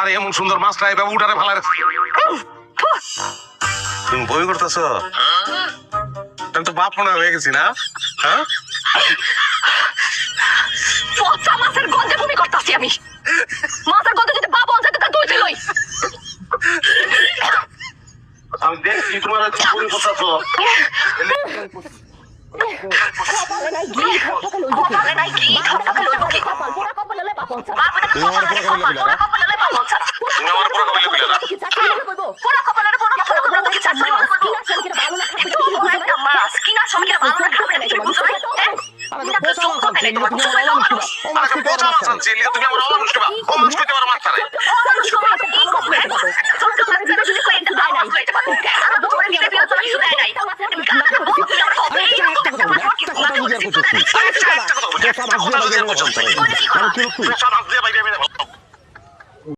আর এমন সুন্দর মাছটা এভাবে উঠারে ফেলার তুমি বই করতেছ? আমি তো বাপ মনে হয়ে গেছি না? হ্যাঁ, পচা মাছের গন্ধে বমি করতেছি আমি। মাছের গন্ধে যদি বাবা অঞ্চল তা তুই ছিলই। আমি দেখছি তোমার বই করতেছ। কপালে নাই ঘি ধরতে লইব কি? পুরা কপালে লইব পঞ্চাশ। তুমি আমার পুরো কপালে দিলা না? কপালে লইব পঞ্চাশ। তুমি আমার পুরো কপালে দিলা না? পুরা কপালে পুরো কপালে কি চাচ্ছি বলবো? একটা মাছ কিনা সঙ্গে ভালো না খাবে না তুমি বুঝো না? আরে পোষা মাছ আনছি, তুমি আমার অমানুষ কিবা? ও মাছ কইতে পারো মাছ আনছি, তুমি আমার অমানুষ কিবা? ও মাছ কইতে পারো মাছ তারে?